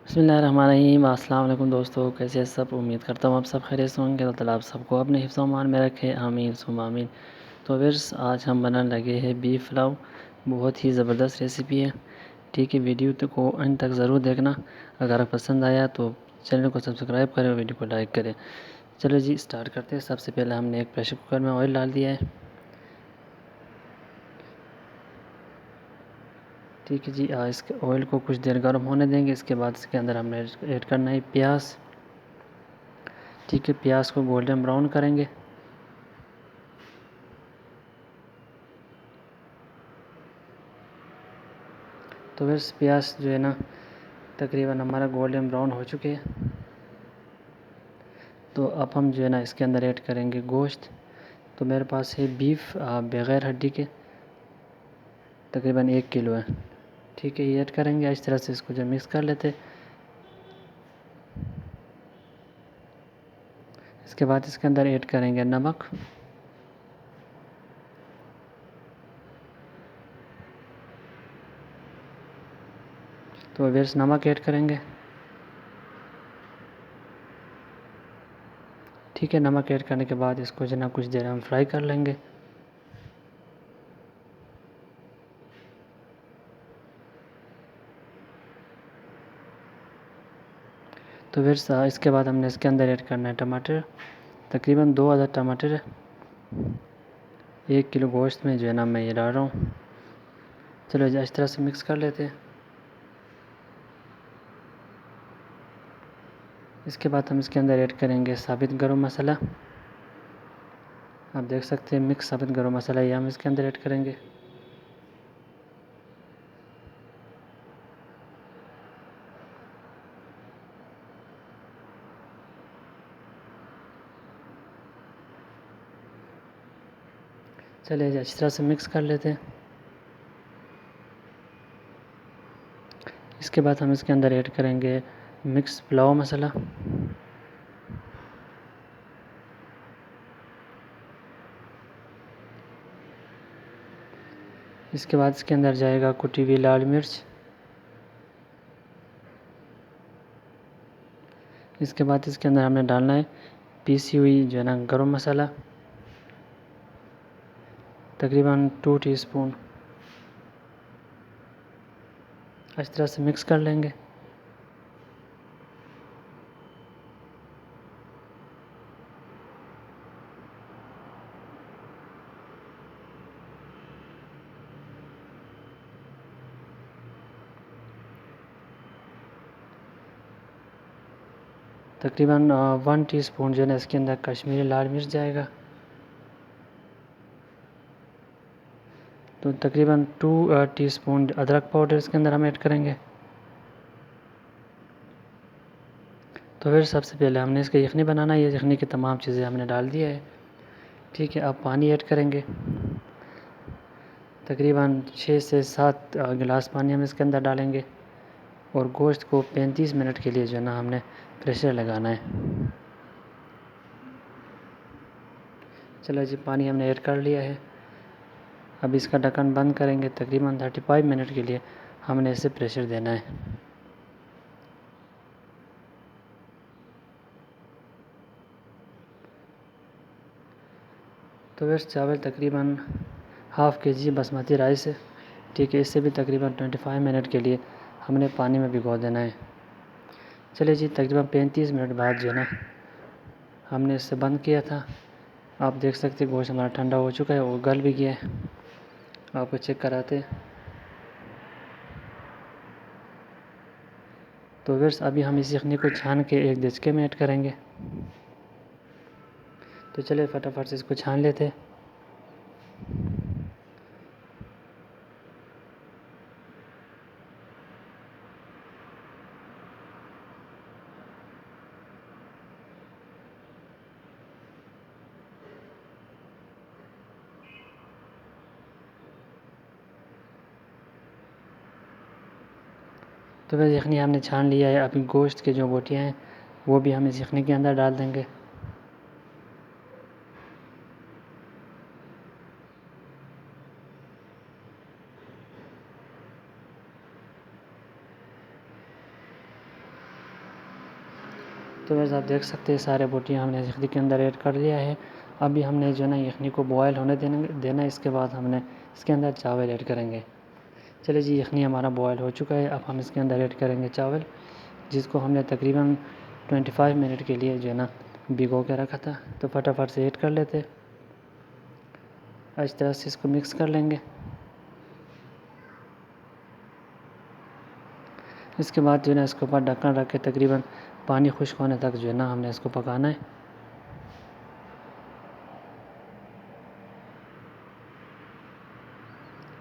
बिस्मिल्लाहिर्रहमानिर्रहीम। अस्सलाम वालेकुम दोस्तों, कैसे हैं सब। उम्मीद करता हूँ आप सब खैरियत से होंगे। अल्लाह ताला आप सबको अपने हिफ्ज़ व अमान में रखे, आमीन सुम्मा आमीन। तो व्यूअर्स, आज हम बनाने लगे हैं बीफ पुलाव। बहुत ही ज़बरदस्त रेसिपी है। ठीक है, वीडियो तो को अंत तक ज़रूर देखना। अगर पसंद आया तो चैनल को सब्सक्राइब करें और वीडियो को लाइक करें। चलो जी, स्टार्ट करते हैं। सबसे पहले हमने एक प्रेशर कुकर में ऑयल डाल दिया है। ठीक है जी, इसके ऑयल को कुछ देर गर्म होने देंगे। इसके बाद इसके अंदर हमने ऐड करना है प्याज। ठीक है, प्याज को गोल्डन ब्राउन करेंगे। तो बस प्याज जो है ना, तकरीबन हमारा गोल्डन ब्राउन हो चुके हैं। तो अब हम जो है ना इसके अंदर ऐड करेंगे गोश्त। तो मेरे पास है बीफ बग़ैर हड्डी के, तकरीबन 1 किलो है। ठीक है, ये ऐड करेंगे। इस तरह से इसको जो मिक्स कर लेते। इसके बाद इसके अंदर ऐड करेंगे नमक। तो वेर्स नमक ऐड करेंगे। ठीक है, नमक ऐड करने के बाद इसको जो है ना कुछ देर हम फ्राई कर लेंगे। तो फिर इसके बाद हमने इसके अंदर ऐड करना है टमाटर। तकरीबन 2000 टमाटर है 1 किलो गोश्त में जो है ना मैं ये डाल रहा हूँ। चलो इस तरह से मिक्स कर लेते हैं। इसके बाद हम इसके अंदर ऐड करेंगे साबित गरम मसाला। आप देख सकते हैं मिक्स साबित गरम मसाला ये हम इसके अंदर ऐड करेंगे। चलिए अच्छी तरह से मिक्स कर लेते हैं। इसके बाद हम इसके अंदर ऐड करेंगे मिक्स पुलाव मसाला। इसके बाद इसके अंदर जाएगा कुटी हुई लाल मिर्च। इसके बाद इसके अंदर हमने डालना है पीसी हुई जो है ना गरम मसाला, तकरीबन 2 टीस्पून। इस तरह से मिक्स कर लेंगे। तकरीबन 1 टीस्पून जो है ना इसके अंदर कश्मीरी लाल मिर्च जाएगा। तो तकरीबन 2 टीस्पून अदरक पाउडर इसके अंदर हम ऐड करेंगे। तो फिर सबसे पहले हमने इसका यखनी बनाना है। ये यखनी की तमाम चीज़ें हमने डाल दिया है। ठीक है, अब पानी ऐड करेंगे। तकरीबन 6 से 7 गिलास पानी हम इसके अंदर डालेंगे। और गोश्त को 35 मिनट के लिए जो है ना हमने प्रेशर लगाना है। चलो जी, पानी हमने ऐड कर लिया है। अब इसका ढक्कन बंद करेंगे। तकरीबन 35 मिनट के लिए हमने इसे प्रेशर देना है। तो वैसे चावल तकरीबन हाफ़ kg बासमती राइस है। ठीक है, इससे भी तकरीबन 25 मिनट के लिए हमने पानी में भिगो देना है। चलिए जी, तकरीबन 35 मिनट बाद जो है ना हमने इसे बंद किया था। आप देख सकते हैं गोश्त हमारा ठंडा हो चुका है और गल भी गया है। आपको चेक कराते हैं। तो वैसे अभी हम इस यखनी को छान के एक देचके में ऐड करेंगे। तो चलिए फटाफट से इसको छान लेते हैं। तो वैसे यखनी हमने छान लिया है। अभी गोश्त के जो बोटियाँ हैं वो भी हम इस यखनी के अंदर डाल देंगे। तो वैसे आप देख सकते हैं सारे बोटियाँ हमने यखनी के अंदर ऐड कर लिया है। अभी हमने जो है ना यखनी को बॉयल होने देना। इसके बाद हमने इसके अंदर चावल ऐड करेंगे। चलिए जी, यखनी हमारा बॉयल हो चुका है। अब हम इसके अंदर ऐड करेंगे चावल, जिसको हमने तकरीबन 25 मिनट के लिए जो है ना भिगो के रखा था। तो फटाफट से ऐड कर लेते, इस तरह से इसको मिक्स कर लेंगे। इसके बाद जो है ना इसके ऊपर ढक्कन रख के तकरीबन पानी खुश्क होने तक जो है ना हमने इसको पकाना है।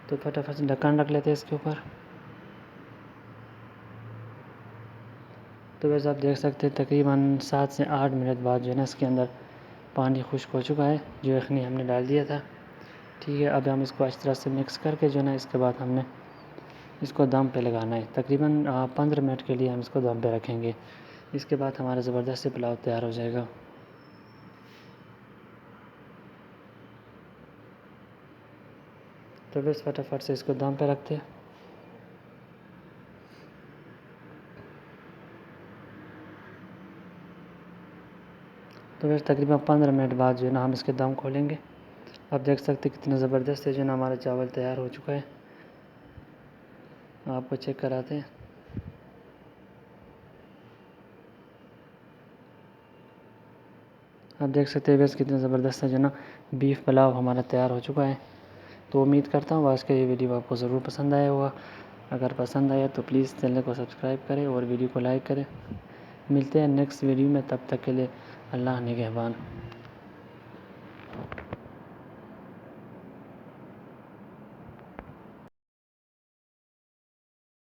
तो फटाफट से ढक्कन रख लेते हैं इसके ऊपर। तो वैसे आप देख सकते हैं तकरीबन 7 से 8 मिनट बाद जो है ना इसके अंदर पानी खुश्क हो चुका है, जो यखनी हमने डाल दिया था। ठीक है, अब हम इसको अच्छी तरह से मिक्स करके जो है ना इसके बाद हमने इसको दम पे लगाना है। तकरीबन 15 मिनट के लिए हम इसको दम पे रखेंगे। इसके बाद हमारा ज़बरदस्त पुलाव तैयार हो जाएगा। तो बस फटाफट से इसको दम पे रखते हैं। तो बस तकरीबन 15 मिनट बाद जो है ना हम इसके दम खोलेंगे। आप देख सकते हैं कितना ज़बरदस्त है जो है ना हमारा चावल तैयार हो चुका है। आपको चेक कराते हैं। आप देख सकते हैं बस कितना ज़बरदस्त है जो ना बीफ पुलाव हमारा तैयार हो चुका है। तो उम्मीद करता हूँ आज का ये वीडियो आपको ज़रूर पसंद आया होगा। अगर पसंद आया तो प्लीज़ चैनल को सब्सक्राइब करें और वीडियो को लाइक करें। मिलते हैं नेक्स्ट वीडियो में, तब तक के लिए अल्लाह निगहबान।